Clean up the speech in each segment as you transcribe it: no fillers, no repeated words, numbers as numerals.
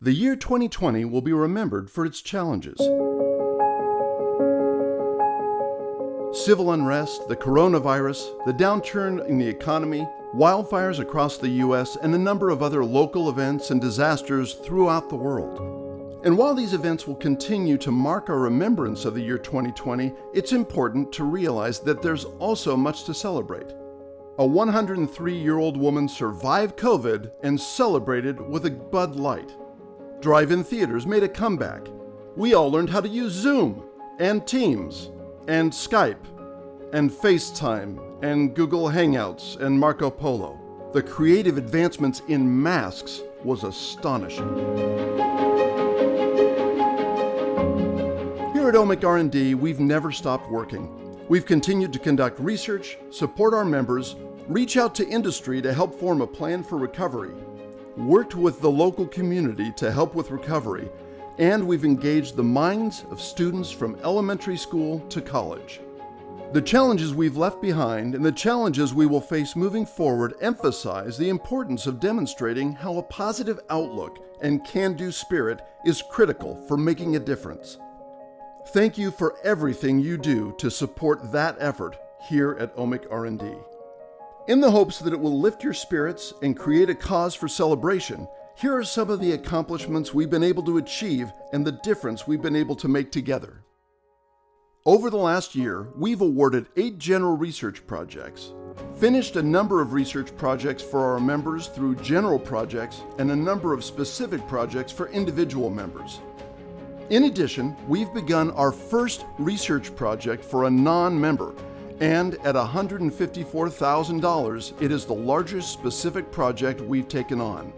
The year 2020 will be remembered for its challenges. Civil unrest, the coronavirus, the downturn in the economy, wildfires across the U.S., and a number of other local events and disasters throughout the world. And while these events will continue to mark our remembrance of the year 2020, it's important to realize that there's also much to celebrate. A 103-year-old woman survived COVID and celebrated with a Bud Light. Drive-in theaters made a comeback. We all learned how to use Zoom and Teams and Skype and FaceTime and Google Hangouts and Marco Polo. The creative advancements in masks was astonishing. Here at OMIC R&D, we've never stopped working. We've continued to conduct research, support our members, reach out to industry to help form a plan for recovery, worked with the local community to help with recovery, and we've engaged the minds of students from elementary school to college. The challenges we've left behind and the challenges we will face moving forward emphasize the importance of demonstrating how a positive outlook and can-do spirit is critical for making a difference. Thank you for everything you do to support that effort here at OMIC R&D. In the hopes that it will lift your spirits and create a cause for celebration, here are some of the accomplishments we've been able to achieve and the difference we've been able to make together. Over the last year, we've awarded 8 general research projects, finished a number of research projects for our members through general projects, and a number of specific projects for individual members. In addition, we've begun our first research project for a non-member, and at $154,000, it is the largest specific project we've taken on.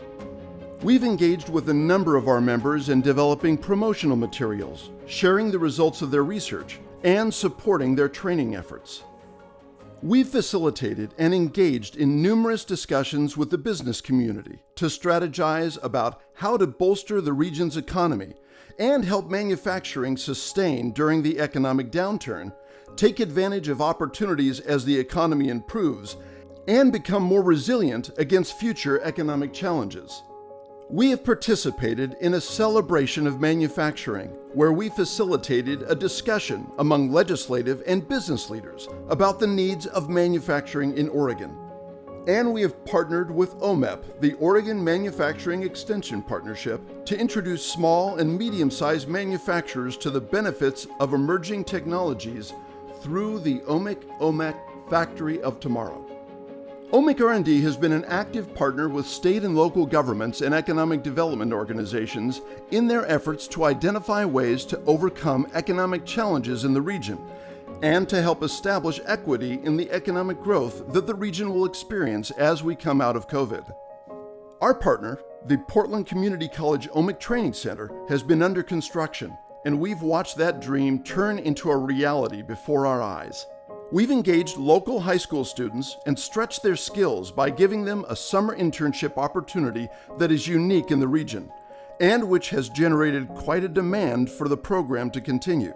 We've engaged with a number of our members in developing promotional materials, sharing the results of their research, and supporting their training efforts. We've facilitated and engaged in numerous discussions with the business community to strategize about how to bolster the region's economy and help manufacturing sustain during the economic downturn, take advantage of opportunities as the economy improves, and become more resilient against future economic challenges. We have participated in a celebration of manufacturing where we facilitated a discussion among legislative and business leaders about the needs of manufacturing in Oregon. And we have partnered with OMEP, the Oregon Manufacturing Extension Partnership, to introduce small and medium-sized manufacturers to the benefits of emerging technologies through the OMIC Factory of Tomorrow. OMIC R&D has been an active partner with state and local governments and economic development organizations in their efforts to identify ways to overcome economic challenges in the region and to help establish equity in the economic growth that the region will experience as we come out of COVID. Our partner, the Portland Community College OMIC Training Center, has been under construction, and we've watched that dream turn into a reality before our eyes. We've engaged local high school students and stretched their skills by giving them a summer internship opportunity that is unique in the region, and which has generated quite a demand for the program to continue.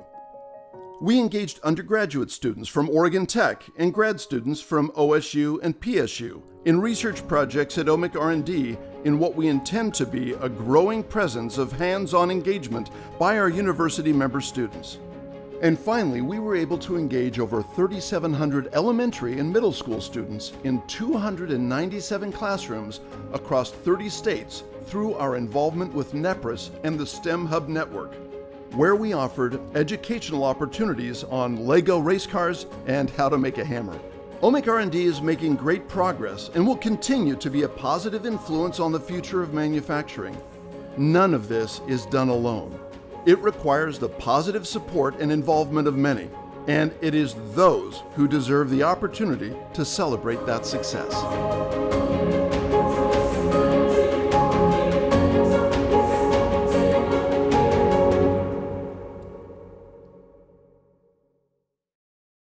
We engaged undergraduate students from Oregon Tech and grad students from OSU and PSU in research projects at OMIC R&D in what we intend to be a growing presence of hands-on engagement by our university member students. And finally, we were able to engage over 3,700 elementary and middle school students in 297 classrooms across 30 states through our involvement with NEPRIS and the STEM Hub Network, where we offered educational opportunities on Lego race cars and how to make a hammer. OMIC R&D is making great progress and will continue to be a positive influence on the future of manufacturing. None of this is done alone. It requires the positive support and involvement of many, and it is those who deserve the opportunity to celebrate that success.